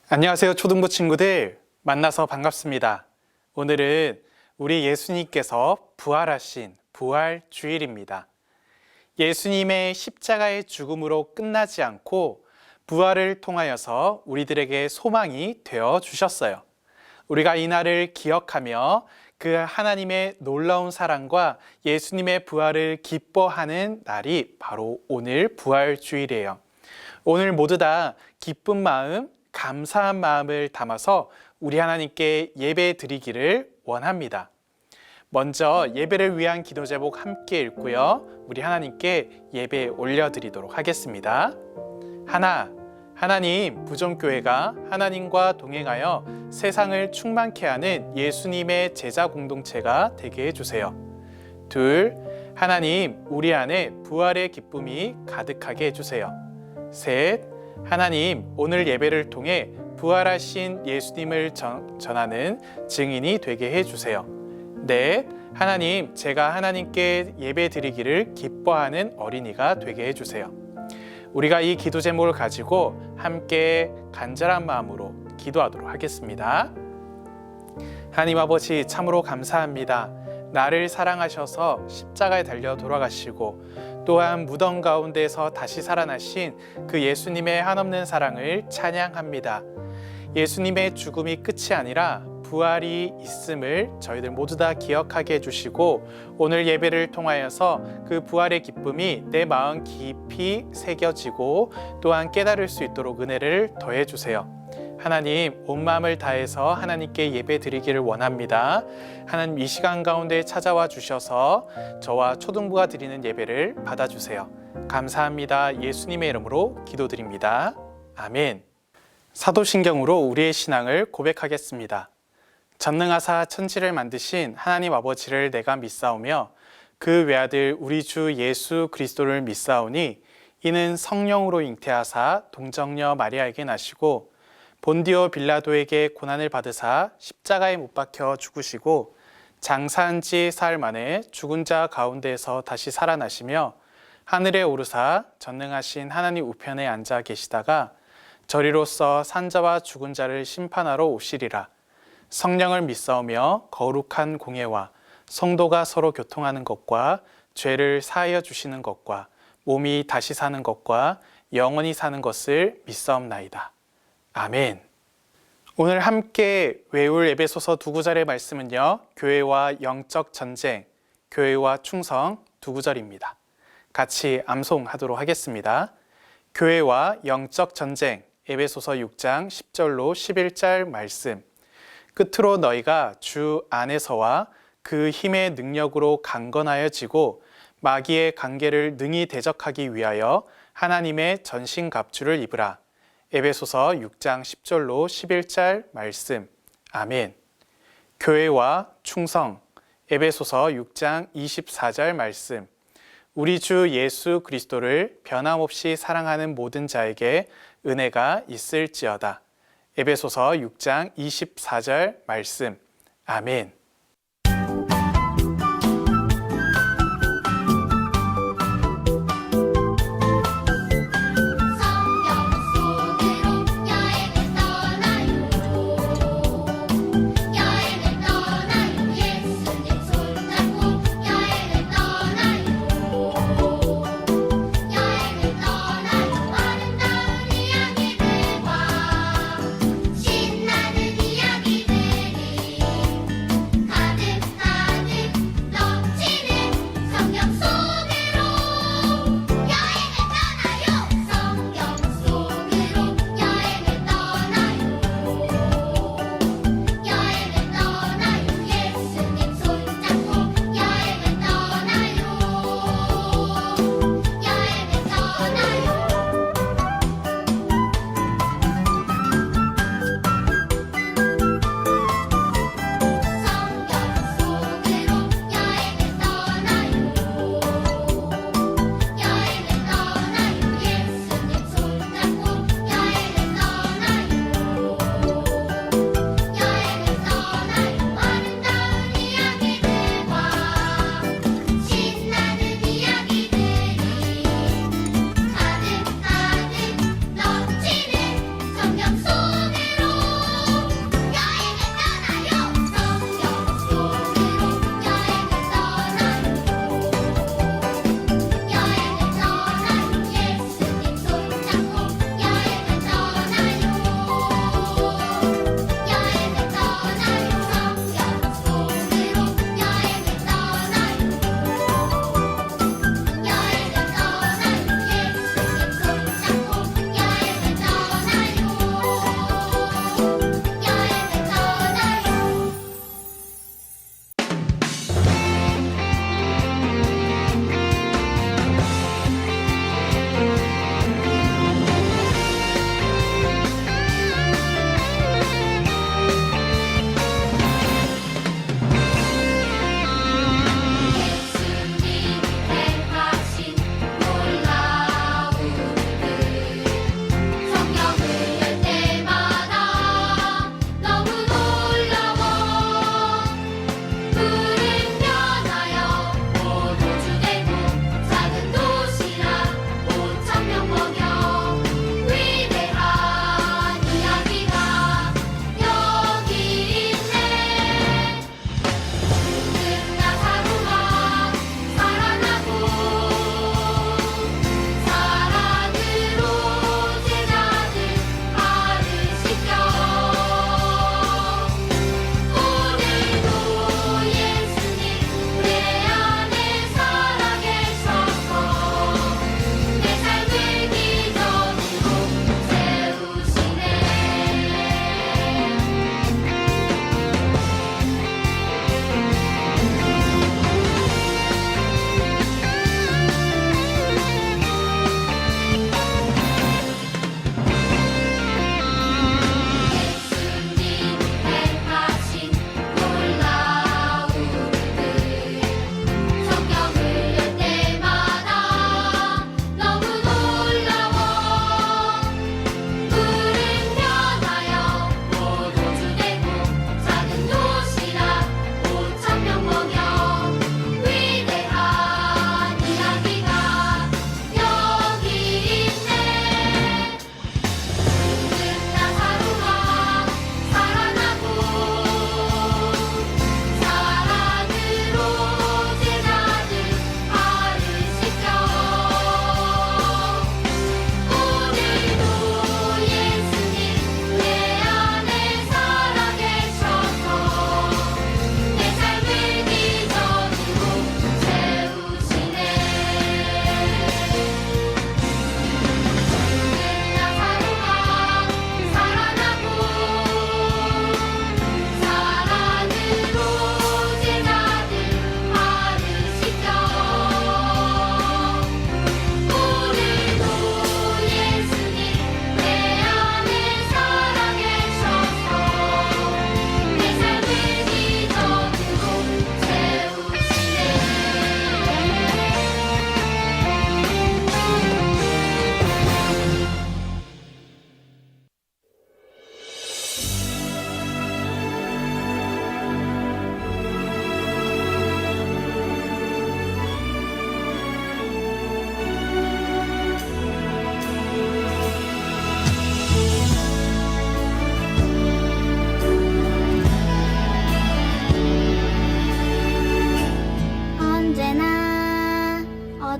안녕하세요, 초등부 친구들. 만나서 반갑습니다. 오늘은 우리 예수님께서 부활하신 부활주일입니다. 예수님의 십자가의 죽음으로 끝나지 않고 부활을 통하여서 우리들에게 소망이 되어 주셨어요. 우리가 이 날을 기억하며 그 하나님의 놀라운 사랑과 예수님의 부활을 기뻐하는 날이 바로 오늘 부활주일이에요. 오늘 모두 다 기쁜 마음, 감사한 마음을 담아서 우리 하나님께 예배 드리기를 원합니다. 먼저 예배를 위한 기도 제목 함께 읽고요. 우리 하나님께 예배 올려드리도록 하겠습니다. 하나님, 부정교회가 하나님과 동행하여 세상을 충만케 하는 예수님의 제자 공동체가 되게 해주세요. 하나님, 우리 안에 부활의 기쁨이 가득하게 해주세요. 하나님, 오늘 예배를 통해 부활하신 예수님을 전하는 증인이 되게 해주세요. 하나님, 제가 하나님께 예배 드리기를 기뻐하는 어린이가 되게 해주세요. 우리가 이 기도 제목을 가지고 함께 간절한 마음으로 기도하도록 하겠습니다. 하나님 아버지, 참으로 감사합니다. 나를 사랑하셔서 십자가에 달려 돌아가시고 또한 무덤 가운데서 다시 살아나신 그 예수님의 한없는 사랑을 찬양합니다. 예수님의 죽음이 끝이 아니라 부활이 있음을 저희들 모두 다 기억하게 해주시고 오늘 예배를 통하여서 그 부활의 기쁨이 내 마음 깊이 새겨지고 또한 깨달을 수 있도록 은혜를 더해 주세요. 하나님, 온 마음을 다해서 하나님께 예배 드리기를 원합니다. 하나님, 이 시간 가운데 찾아와 주셔서 저와 초등부가 드리는 예배를 받아주세요. 감사합니다. 예수님의 이름으로 기도드립니다. 아멘. 사도신경으로 우리의 신앙을 고백하겠습니다. 전능하사 천지를 만드신 하나님 아버지를 내가 믿사오며 그 외아들 우리 주 예수 그리스도를 믿사오니 이는 성령으로 잉태하사 동정녀 마리아에게 나시고 본디오 빌라도에게 고난을 받으사 십자가에 못 박혀 죽으시고 장사한 지 사흘 만에 죽은 자 가운데에서 다시 살아나시며 하늘에 오르사 전능하신 하나님 우편에 앉아 계시다가 저리로서 산자와 죽은 자를 심판하러 오시리라. 성령을 믿사오며 거룩한 공예와 성도가 서로 교통하는 것과 죄를 사하여 주시는 것과 몸이 다시 사는 것과 영원히 사는 것을 믿사옵나이다. 아멘. 오늘 함께 외울 에베소서 두 구절의 말씀은요, 교회와 영적 전쟁, 교회와 충성 두 구절입니다. 같이 암송하도록 하겠습니다. 교회와 영적 전쟁, 에베소서 6장 10절로 11절 말씀. 끝으로 너희가 주 안에서와 그 힘의 능력으로 강건하여지고 마귀의 관계를 능히 대적하기 위하여 하나님의 전신갑주를 입으라. 에베소서 6장 10절로 11절 말씀. 아멘. 교회와 충성. 에베소서 6장 24절 말씀. 우리 주 예수 그리스도를 변함없이 사랑하는 모든 자에게 은혜가 있을지어다. 에베소서 6장 24절 말씀. 아멘.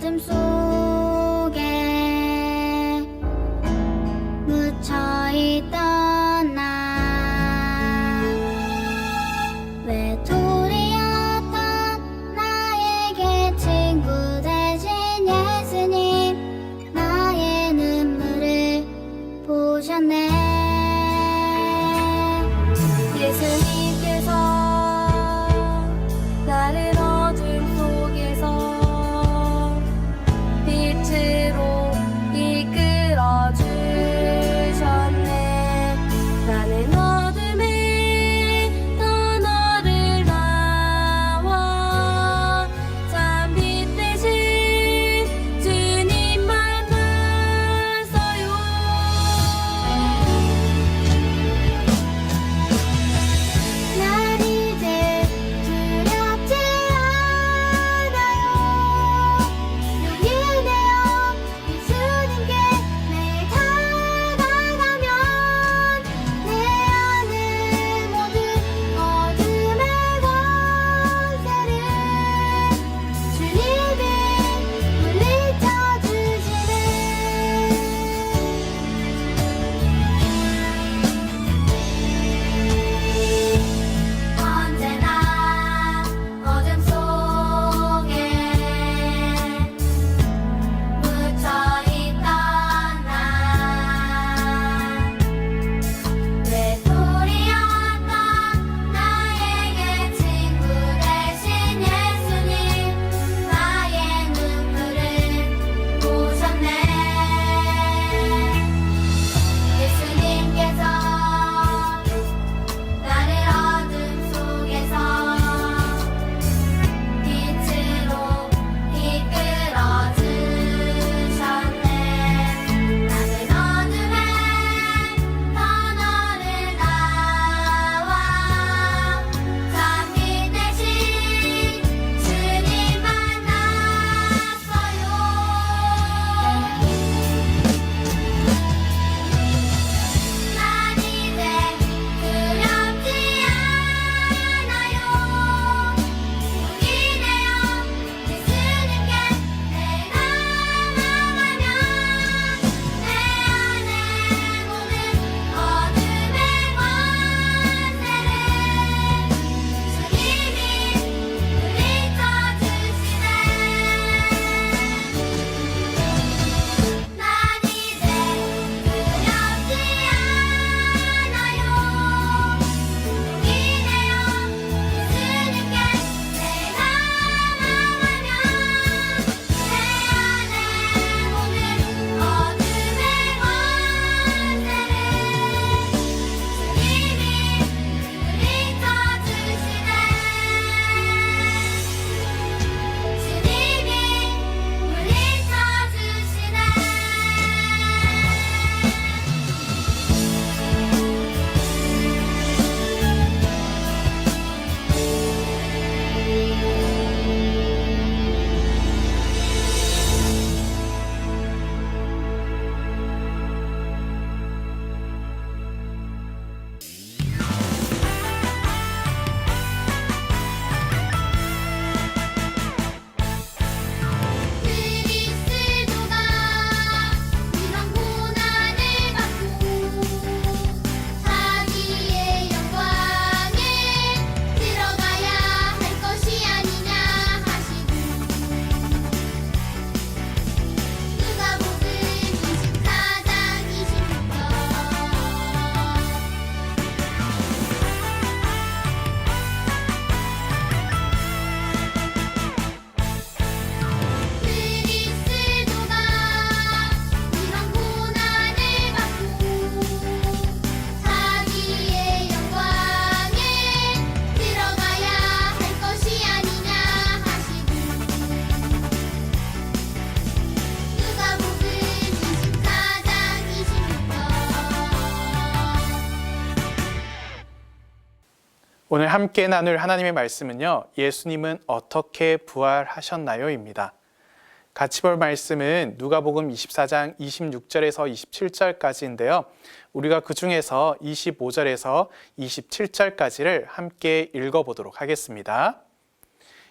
어둠 속에 묻혀있던 나 외톨이였던 나에게 친구 되신 예수님 나의 눈물을 보셨네 예수님께서 나를 어둠 속에서 빛으로 이끌어 주셨네 나는 어둠에 너를 나와 잠빛 대신 주님 만났어요 난 이제 두렵지 않아요 용기 내어 예수님께 매일 다가가면 내 안의 모든 어둠의 권세를 주님이 물리쳐 주시네 언제나 어둠 속에 묻혀있던 나 외톨이였던 나에게 친구 되신 예수님 나의 눈물을 보셨네 예수님께서 나를 어둠 속에서 빛으로 이끌어 주셨네 나는 어둠에 더 너를 나와 잠빛 대신 주님 만났어요 난 이제 두렵지 않아요 용기 내어 예수님께 매일 다가가면 내 안의 모든 어둠의 권세를 주님이 물리쳐 주시네 난 이제 두렵지 않아요 용기 내어 예수님께 매일 다가가면 내 안의 모든 어둠의 권세를 주님이 물리쳐 주시네 그리스도가 이런 고난을 받고 자기의 영광에 들어가야 할 것이 아니냐 하시고 누가복음 24장 26절 그리스도가 이런 고난을 받고 자기의 영광에 들어가야 할 것이 아니냐 하시고 누가복음 24장 26절 오늘 함께 나눌 하나님의 말씀은요, 예수님은 어떻게 부활하셨나요?입니다. 같이 볼 말씀은 누가복음 24장 26절에서 27절까지인데요. 우리가 그 중에서 25절에서 27절까지를 함께 읽어보도록 하겠습니다.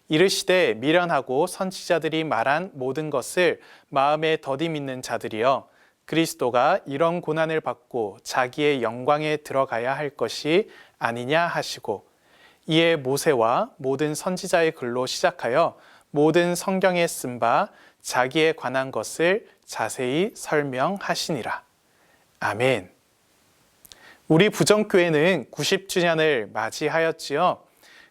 이르시되 미련하고 선지자들이 말한 모든 것을 마음에 더디 믿는 자들이여 그리스도가 이런 고난을 받고 자기의 영광에 들어가야 할 것이 아니냐 하시고 이에 모세와 모든 선지자의 글로 시작하여 모든 성경에 쓴 바 자기에 관한 것을 자세히 설명하시니라. 아멘. 우리 부정교회는 90주년을 맞이하였지요.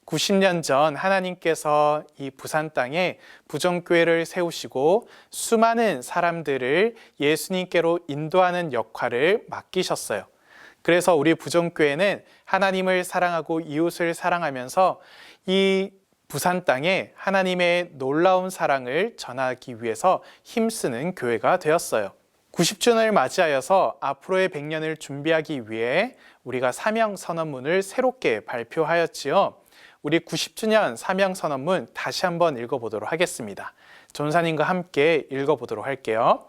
90년 전 하나님께서 이 부산 땅에 부정교회를 세우시고 수많은 사람들을 예수님께로 인도하는 역할을 맡기셨어요. 그래서 우리 부정교회는 하나님을 사랑하고 이웃을 사랑하면서 이 부산 땅에 하나님의 놀라운 사랑을 전하기 위해서 힘쓰는 교회가 되었어요. 90주년을 맞이하여서 앞으로의 100년을 준비하기 위해 우리가 사명 선언문을 새롭게 발표하였지요. 우리 90주년 사명 선언문 다시 한번 읽어보도록 하겠습니다. 전사님과 함께 읽어보도록 할게요.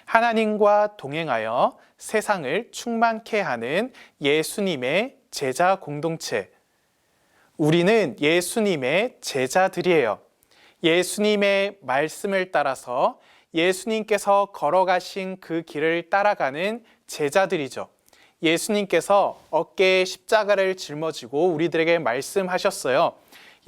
하나님과 동행하여 세상을 충만케 하는 예수님의 제자 공동체. 우리는 예수님의 제자들이에요. 예수님의 말씀을 따라서 예수님께서 걸어가신 그 길을 따라가는 제자들이죠. 예수님께서 어깨에 십자가를 짊어지고 우리들에게 말씀하셨어요.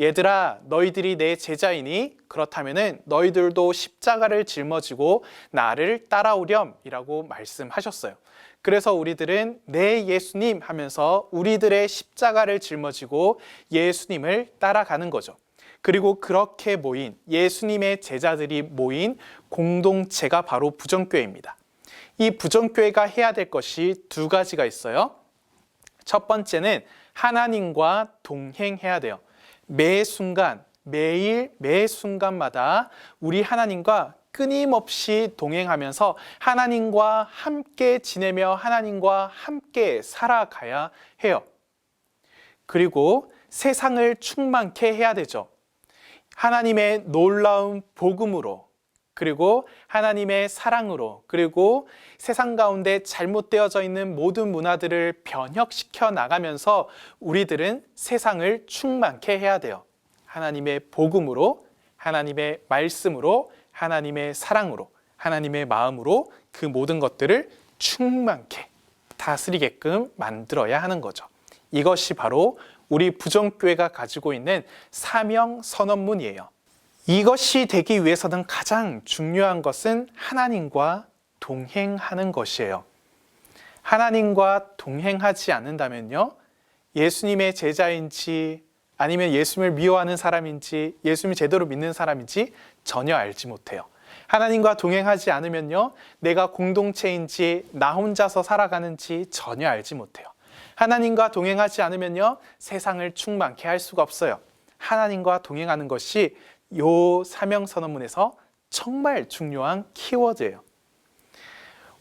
얘들아, 너희들이 내 제자이니 그렇다면은 너희들도 십자가를 짊어지고 나를 따라오렴 이라고 말씀하셨어요. 그래서 우리들은 네 예수님 하면서 우리들의 십자가를 짊어지고 예수님을 따라가는 거죠. 그리고 그렇게 모인 예수님의 제자들이 모인 공동체가 바로 부정교회입니다. 이 부정교회가 해야 될 것이 두 가지가 있어요. 첫 번째는 하나님과 동행해야 돼요. 매 순간, 매일, 매 순간마다 우리 하나님과 끊임없이 동행하면서 하나님과 함께 지내며 하나님과 함께 살아가야 해요. 그리고 세상을 충만케 해야 되죠. 하나님의 놀라운 복음으로, 그리고 하나님의 사랑으로, 그리고 세상 가운데 잘못되어져 있는 모든 문화들을 변혁시켜 나가면서 우리들은 세상을 충만케 해야 돼요. 하나님의 복음으로, 하나님의 말씀으로, 하나님의 사랑으로, 하나님의 마음으로 그 모든 것들을 충만케 다스리게끔 만들어야 하는 거죠. 이것이 바로 우리 부정교회가 가지고 있는 사명 선언문이에요. 이것이 되기 위해서는 가장 중요한 것은 하나님과 동행하는 것이에요. 하나님과 동행하지 않는다면요, 예수님의 제자인지 아니면 예수님을 미워하는 사람인지 예수님을 제대로 믿는 사람인지 전혀 알지 못해요. 하나님과 동행하지 않으면요, 내가 공동체인지 나 혼자서 살아가는지 전혀 알지 못해요. 하나님과 동행하지 않으면요, 세상을 충만케 할 수가 없어요. 하나님과 동행하는 것이 요 사명선언문에서 정말 중요한 키워드예요.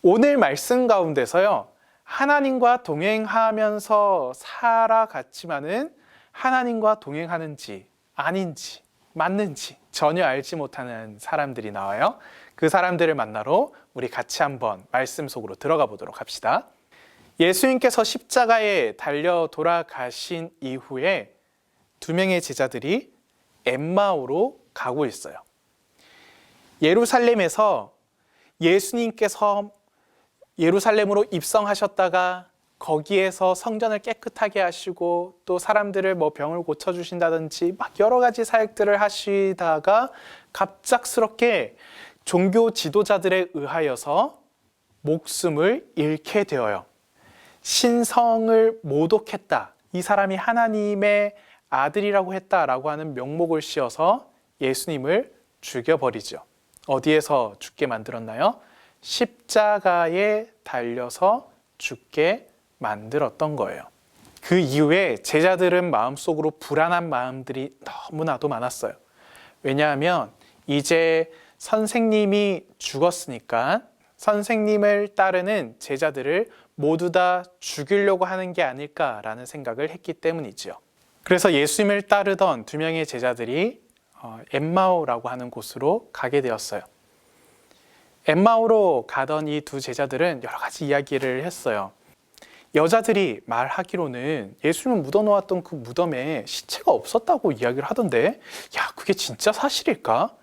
오늘 말씀 가운데서요, 하나님과 동행하면서 살아갔지만은 하나님과 동행하는지 아닌지 맞는지 전혀 알지 못하는 사람들이 나와요. 그 사람들을 만나러 우리 같이 한번 말씀 속으로 들어가 보도록 합시다. 예수님께서 십자가에 달려 돌아가신 이후에 두 명의 제자들이 엠마오로 가고 있어요. 예루살렘에서 예수님께서 예루살렘으로 입성하셨다가 거기에서 성전을 깨끗하게 하시고 또 사람들을 병을 고쳐주신다든지 막 여러 가지 사역들을 하시다가 갑작스럽게 종교 지도자들에 의하여서 목숨을 잃게 되어요. 신성을 모독했다, 이 사람이 하나님의 아들이라고 했다라고 하는 명목을 씌워서 예수님을 죽여버리죠. 어디에서 죽게 만들었나요? 십자가에 달려서 죽게 만들었던 거예요. 그 이후에 제자들은 마음속으로 불안한 마음들이 너무나도 많았어요. 왜냐하면 이제 선생님이 죽었으니까 선생님을 따르는 제자들을 모두 다 죽이려고 하는 게 아닐까라는 생각을 했기 때문이지요. 그래서 예수님을 따르던 두 명의 제자들이 엠마오라고 하는 곳으로 가게 되었어요. 엠마오로 가던 이 두 제자들은 여러 가지 이야기를 했어요. 여자들이 말하기로는 예수님을 묻어놓았던 그 무덤에 시체가 없었다고 이야기를 하던데, 야, 그게 진짜 사실일까?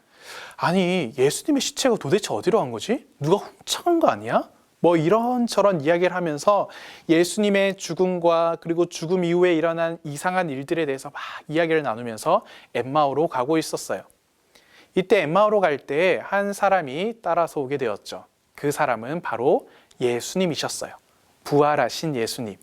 아니, 예수님의 시체가 도대체 어디로 간 거지? 누가 훔쳐간 거 아니야? 뭐 이런저런 이야기를 하면서 예수님의 죽음과 그리고 죽음 이후에 일어난 이상한 일들에 대해서 막 이야기를 나누면서 엠마오로 가고 있었어요. 이때 엠마오로 갈 때 한 사람이 따라서 오게 되었죠. 그 사람은 바로 예수님이셨어요. 부활하신 예수님.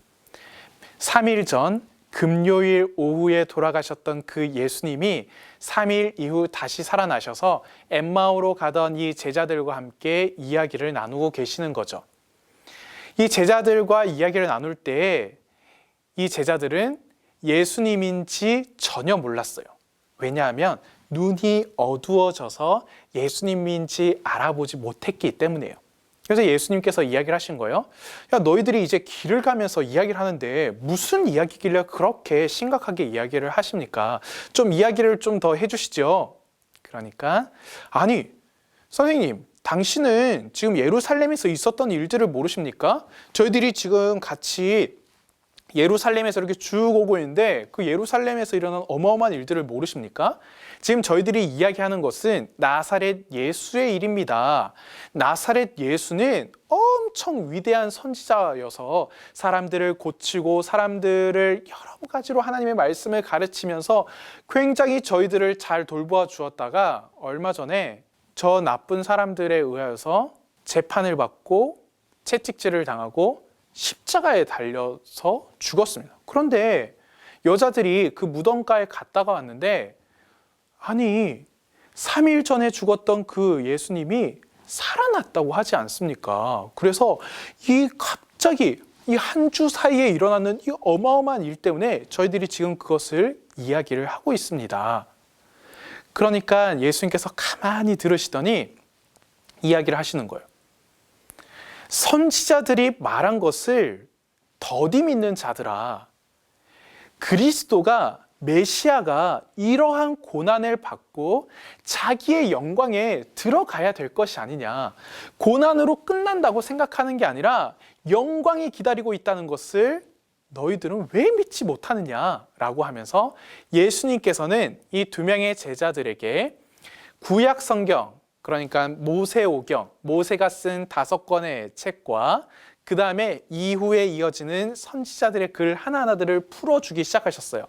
3일 전 금요일 오후에 돌아가셨던 그 예수님이 3일 이후 다시 살아나셔서 엠마오로 가던 이 제자들과 함께 이야기를 나누고 계시는 거죠. 이 제자들과 이야기를 나눌 때 이 제자들은 예수님인지 전혀 몰랐어요. 왜냐하면 눈이 어두워져서 예수님인지 알아보지 못했기 때문이에요. 그래서 예수님께서 이야기를 하신 거예요. 야, 너희들이 이제 길을 가면서 이야기를 하는데 무슨 이야기길래 그렇게 심각하게 이야기를 하십니까? 좀 이야기를 좀 더 해주시죠. 그러니까 아니 선생님, 당신은 지금 예루살렘에서 있었던 일들을 모르십니까? 저희들이 지금 같이 예루살렘에서 이렇게 쭉 오고 있는데 그 예루살렘에서 일어난 어마어마한 일들을 모르십니까? 지금 저희들이 이야기하는 것은 나사렛 예수의 일입니다. 나사렛 예수는 엄청 위대한 선지자여서 사람들을 고치고 사람들을 여러 가지로 하나님의 말씀을 가르치면서 굉장히 저희들을 잘 돌보아 주었다가 얼마 전에 저 나쁜 사람들에 의하여서 재판을 받고 채찍질을 당하고 십자가에 달려서 죽었습니다. 그런데 여자들이 그 무덤가에 갔다가 왔는데 아니 3일 전에 죽었던 그 예수님이 살아났다고 하지 않습니까? 그래서 이 갑자기 이 한 주 사이에 일어나는 이 어마어마한 일 때문에 저희들이 지금 그것을 이야기를 하고 있습니다. 그러니까 예수님께서 가만히 들으시더니 이야기를 하시는 거예요. 선지자들이 말한 것을 더디 믿는 자들아, 그리스도가 메시아가 이러한 고난을 받고 자기의 영광에 들어가야 될 것이 아니냐, 고난으로 끝난다고 생각하는 게 아니라 영광이 기다리고 있다는 것을 너희들은 왜 믿지 못하느냐라고 하면서 예수님께서는 이 두 명의 제자들에게 구약 성경, 그러니까 모세오경, 모세가 쓴 5권의 책과 그 다음에 이후에 이어지는 선지자들의 글 하나하나들을 풀어주기 시작하셨어요.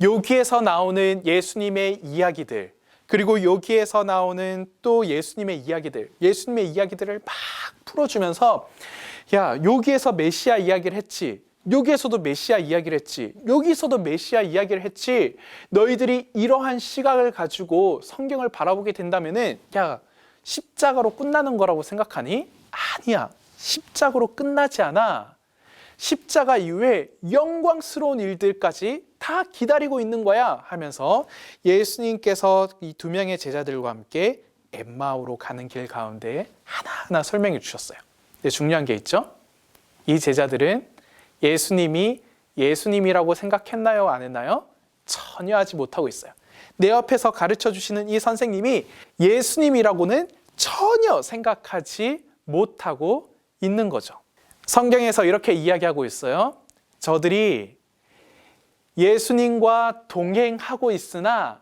여기에서 나오는 예수님의 이야기들, 그리고 여기에서 나오는 또 예수님의 이야기들을 막 풀어주면서 야, 여기에서 메시아 이야기를 했지, 여기에서도 메시아 이야기를 했지, 여기서도 메시아 이야기를 했지, 너희들이 이러한 시각을 가지고 성경을 바라보게 된다면은 야, 십자가로 끝나는 거라고 생각하니? 아니야. 십자가로 끝나지 않아. 십자가 이후에 영광스러운 일들까지 다 기다리고 있는 거야 하면서 예수님께서 이 두 명의 제자들과 함께 엠마오로 가는 길 가운데 하나하나 설명해 주셨어요. 근데 중요한 게 있죠? 이 제자들은 예수님이 예수님이라고 생각했나요? 안 했나요? 전혀 하지 못하고 있어요. 내 옆에서 가르쳐 주시는 이 선생님이 예수님이라고는 전혀 생각하지 못하고 있는 거죠. 성경에서 이렇게 이야기하고 있어요. 저들이 예수님과 동행하고 있으나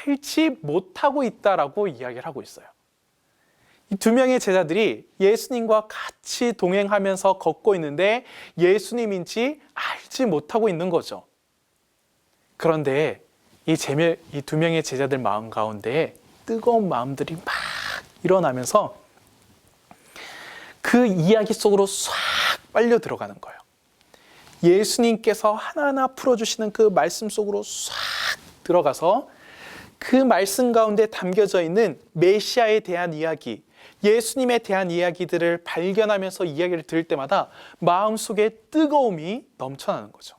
알지 못하고 있다라고 이야기를 하고 있어요. 이 두 명의 제자들이 예수님과 같이 동행하면서 걷고 있는데 예수님인지 알지 못하고 있는 거죠. 그런데 이 두 명의 제자들 마음 가운데 뜨거운 마음들이 막 일어나면서 그 이야기 속으로 싹 빨려 들어가는 거예요. 예수님께서 하나하나 풀어주시는 그 말씀 속으로 싹 들어가서 그 말씀 가운데 담겨져 있는 메시아에 대한 이야기, 예수님에 대한 이야기들을 발견하면서 이야기를 들을 때마다 마음속에 뜨거움이 넘쳐나는 거죠.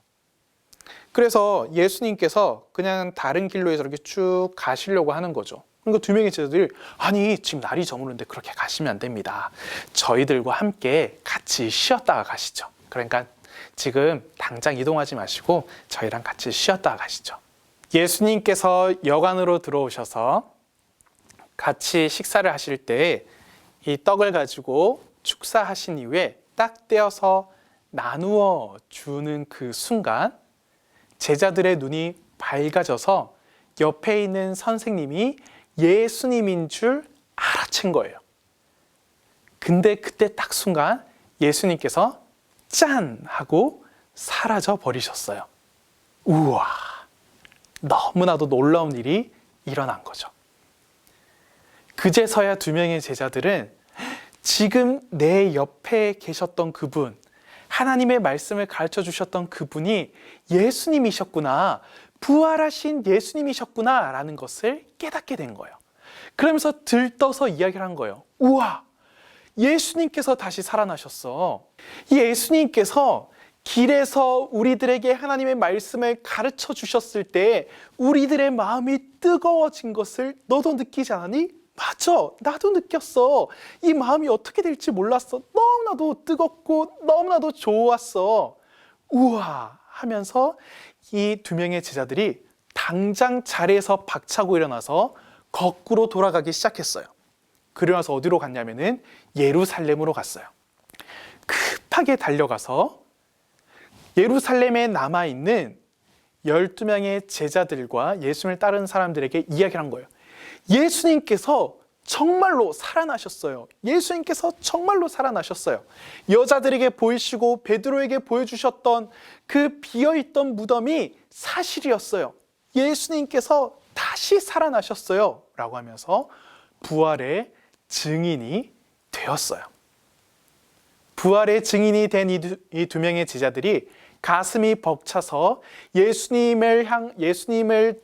그래서 예수님께서 그냥 다른 길로 해서 이렇게 쭉 가시려고 하는 거죠. 그러니까 두 명의 제자들이 아니 지금 날이 저무는데 그렇게 가시면 안 됩니다. 저희들과 함께 같이 쉬었다가 가시죠. 그러니까 지금 당장 이동하지 마시고 저희랑 같이 쉬었다가 가시죠. 예수님께서 여관으로 들어오셔서 같이 식사를 하실 때 이 떡을 가지고 축사하신 이후에 딱 떼어서 나누어 주는 그 순간 제자들의 눈이 밝아져서 옆에 있는 선생님이 예수님인 줄 알아챈 거예요. 근데 그때 딱 순간 예수님께서 짠! 하고 사라져 버리셨어요. 우와! 너무나도 놀라운 일이 일어난 거죠. 그제서야 두 명의 제자들은 지금 내 옆에 계셨던 그분, 하나님의 말씀을 가르쳐 주셨던 그분이 예수님이셨구나, 부활하신 예수님이셨구나 라는 것을 깨닫게 된 거예요. 그러면서 들떠서 이야기를 한 거예요. 우와! 예수님께서 다시 살아나셨어. 예수님께서 길에서 우리들에게 하나님의 말씀을 가르쳐 주셨을 때 우리들의 마음이 뜨거워진 것을 너도 느끼지 않았니? 맞아, 나도 느꼈어. 이 마음이 어떻게 될지 몰랐어. 너무나도 뜨겁고 너무나도 좋았어. 우와 하면서 이 두 명의 제자들이 당장 자리에서 박차고 일어나서 거꾸로 돌아가기 시작했어요. 그러면서 어디로 갔냐면은 예루살렘으로 갔어요. 급하게 달려가서 예루살렘에 남아있는 12명의 제자들과 예수님을 따르는 사람들에게 이야기를 한 거예요. 예수님께서 정말로 살아나셨어요. 예수님께서 정말로 살아나셨어요. 여자들에게 보이시고 베드로에게 보여주셨던 그 비어있던 무덤이 사실이었어요. 예수님께서 다시 살아나셨어요. 라고 하면서 부활의 증인이 되었어요. 부활의 증인이 된 이 두 명의 제자들이 가슴이 벅차서 예수님을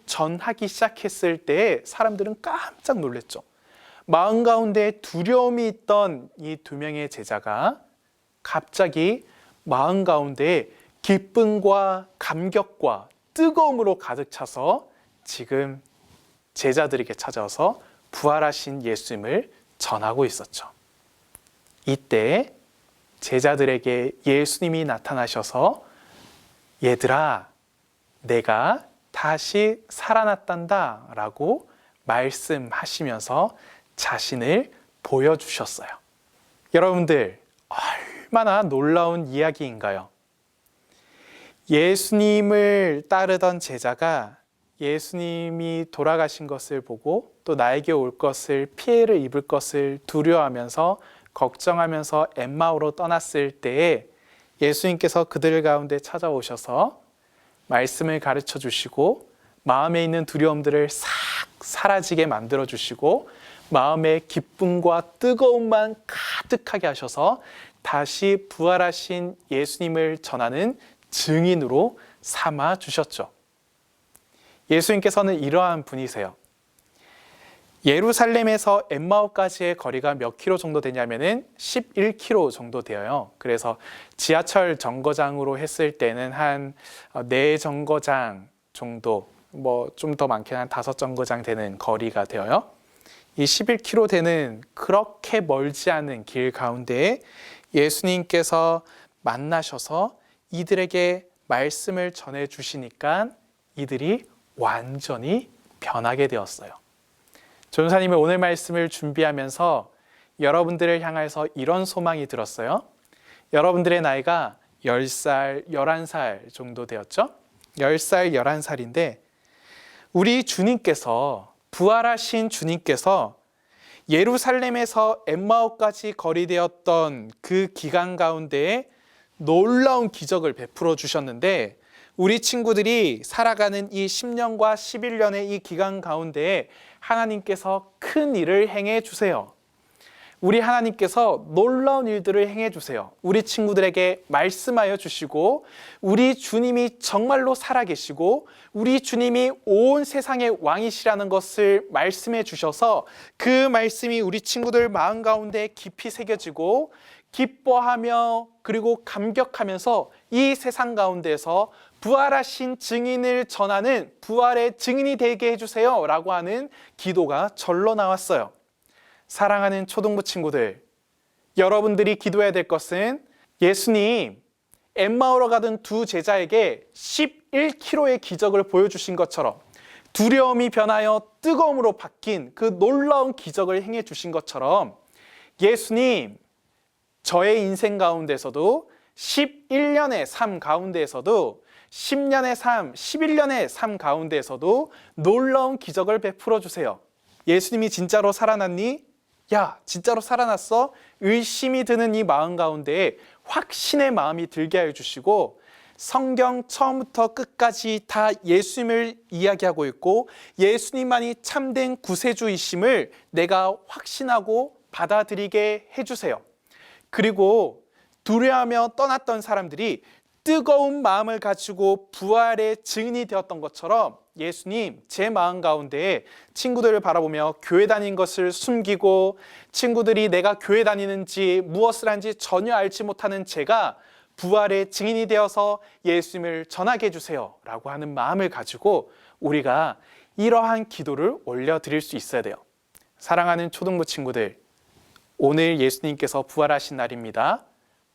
전하기 시작했을 때 사람들은 깜짝 놀랐죠. 마음 가운데 두려움이 있던 이 두 명의 제자가 갑자기 마음 가운데 기쁨과 감격과 뜨거움으로 가득 차서 지금 제자들에게 찾아와서 부활하신 예수님을 전하고 있었죠. 이때 제자들에게 예수님이 나타나셔서 얘들아, 내가 다시 살아났단다 라고 말씀하시면서 자신을 보여주셨어요. 여러분들, 얼마나 놀라운 이야기인가요? 예수님을 따르던 제자가 예수님이 돌아가신 것을 보고 또 나에게 올 것을, 피해를 입을 것을 두려워하면서 걱정하면서 엠마오로 떠났을 때에 예수님께서 그들 가운데 찾아오셔서 말씀을 가르쳐 주시고 마음에 있는 두려움들을 싹 사라지게 만들어 주시고 마음에 기쁨과 뜨거움만 가득하게 하셔서 다시 부활하신 예수님을 전하는 증인으로 삼아 주셨죠. 예수님께서는 이러한 분이세요. 예루살렘에서 엠마오까지의 거리가 몇 킬로 정도 되냐면은 11킬로 정도 되어요. 그래서 지하철 정거장으로 했을 때는 한 4정거장 정도, 뭐 좀 더 많게는 한 5정거장 되는 거리가 되어요. 이 11킬로 되는 그렇게 멀지 않은 길 가운데에 예수님께서 만나셔서 이들에게 말씀을 전해 주시니까 이들이 완전히 변하게 되었어요. 전사님이 오늘 말씀을 준비하면서 여러분들을 향해서 이런 소망이 들었어요. 여러분들의 나이가 10살, 11살 정도 되었죠? 10살, 11살인데 우리 주님께서, 부활하신 주님께서 예루살렘에서 엠마오까지 거리되었던 그 기간 가운데에 놀라운 기적을 베풀어 주셨는데 우리 친구들이 살아가는 이 10년과 11년의 이 기간 가운데에 하나님께서 큰 일을 행해 주세요. 우리 하나님께서 놀라운 일들을 행해 주세요. 우리 친구들에게 말씀하여 주시고 우리 주님이 정말로 살아계시고 우리 주님이 온 세상의 왕이시라는 것을 말씀해 주셔서 그 말씀이 우리 친구들 마음 가운데 깊이 새겨지고 기뻐하며 그리고 감격하면서 이 세상 가운데서 부활하신 증인을 전하는 부활의 증인이 되게 해주세요 라고 하는 기도가 절로 나왔어요. 사랑하는 초등부 친구들, 여러분들이 기도해야 될 것은 예수님 엠마오로 가던 두 제자에게 11km의 기적을 보여주신 것처럼 두려움이 변하여 뜨거움으로 바뀐 그 놀라운 기적을 행해 주신 것처럼 예수님, 저의 인생 가운데서도 11년의 삶 가운데에서도 10년의 삶, 11년의 삶 가운데에서도 놀라운 기적을 베풀어 주세요. 예수님이 진짜로 살아났니? 야, 진짜로 살아났어? 의심이 드는 이 마음 가운데에 확신의 마음이 들게 하여 주시고, 성경 처음부터 끝까지 다 예수님을 이야기하고 있고 예수님만이 참된 구세주이심을 내가 확신하고 받아들이게 해주세요. 그리고 두려워하며 떠났던 사람들이 뜨거운 마음을 가지고 부활의 증인이 되었던 것처럼, 예수님, 제 마음 가운데 친구들을 바라보며 교회 다닌 것을 숨기고 친구들이 내가 교회 다니는지 무엇을 하는지 전혀 알지 못하는 제가 부활의 증인이 되어서 예수님을 전하게 해주세요 라고 하는 마음을 가지고 우리가 이러한 기도를 올려드릴 수 있어야 돼요. 사랑하는 초등부 친구들, 오늘 예수님께서 부활하신 날입니다.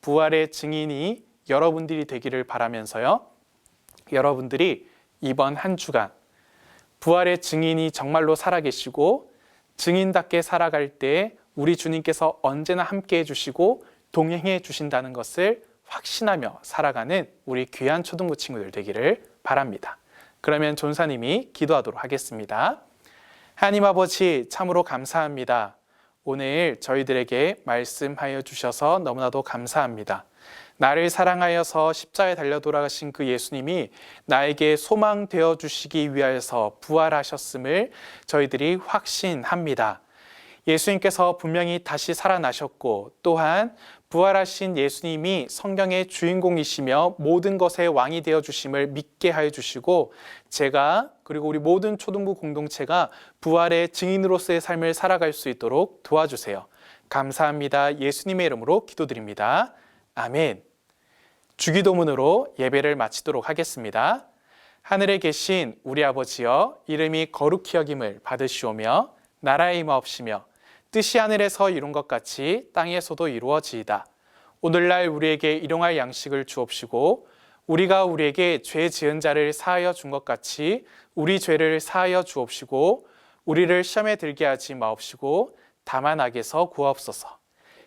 부활의 증인이 여러분들이 되기를 바라면서요, 여러분들이 이번 한 주간 부활의 증인이 정말로 살아계시고 증인답게 살아갈 때 우리 주님께서 언제나 함께 해주시고 동행해 주신다는 것을 확신하며 살아가는 우리 귀한 초등부 친구들 되기를 바랍니다. 그러면 전사님이 기도하도록 하겠습니다. 하나님 아버지, 참으로 감사합니다. 오늘 저희들에게 말씀하여 주셔서 너무나도 감사합니다. 나를 사랑하여서 십자가에 달려 돌아가신 그 예수님이 나에게 소망 되어 주시기 위하여서 부활하셨음을 저희들이 확신합니다. 예수님께서 분명히 다시 살아나셨고 또한 부활하신 예수님이 성경의 주인공이시며 모든 것의 왕이 되어 주심을 믿게 하여 주시고, 제가 그리고 우리 모든 초등부 공동체가 부활의 증인으로서의 삶을 살아갈 수 있도록 도와주세요. 감사합니다. 예수님의 이름으로 기도드립니다. 아멘. 주기도문으로 예배를 마치도록 하겠습니다. 하늘에 계신 우리 아버지여, 이름이 거룩히 여김을 받으시오며 나라의 임하옵시며 뜻이 하늘에서 이룬 것 같이 땅에서도 이루어지이다. 오늘날 우리에게 일용할 양식을 주옵시고 우리가 우리에게 죄 지은 자를 사하여 준 것 같이 우리 죄를 사하여 주옵시고 우리를 시험에 들게 하지 마옵시고 다만 악에서 구하옵소서.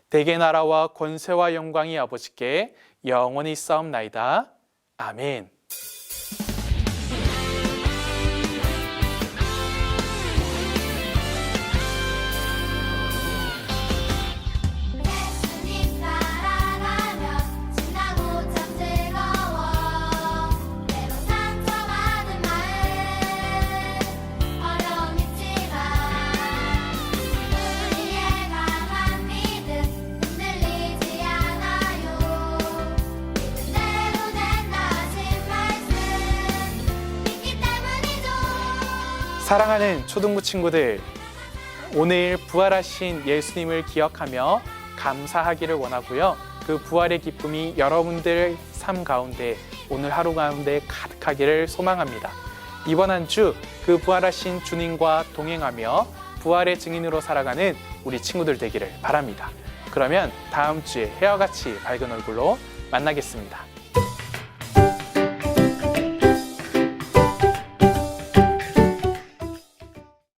대개 나라와 권세와 영광이 아버지께 영원히 있사옵나이다. 아멘. 예수님 살아나면 신나고 참 즐거워. 때론 상처받은 마음 어려움 있지만 우리의 강한 믿음 흔들리지 않아요. 믿은 대로 된다 하신 말씀 믿기 때문이죠. 사랑하는 초등부 친구들, 오늘 부활하신 예수님을 기억하며 감사하기를 원하고요. 그 부활의 기쁨이 여러분들 삶 가운데 오늘 하루 가운데 가득하기를 소망합니다. 이번 한 주 그 부활하신 주님과 동행하며 부활의 증인으로 살아가는 우리 친구들 되기를 바랍니다. 그러면 다음 주에 해와 같이 밝은 얼굴로 만나겠습니다.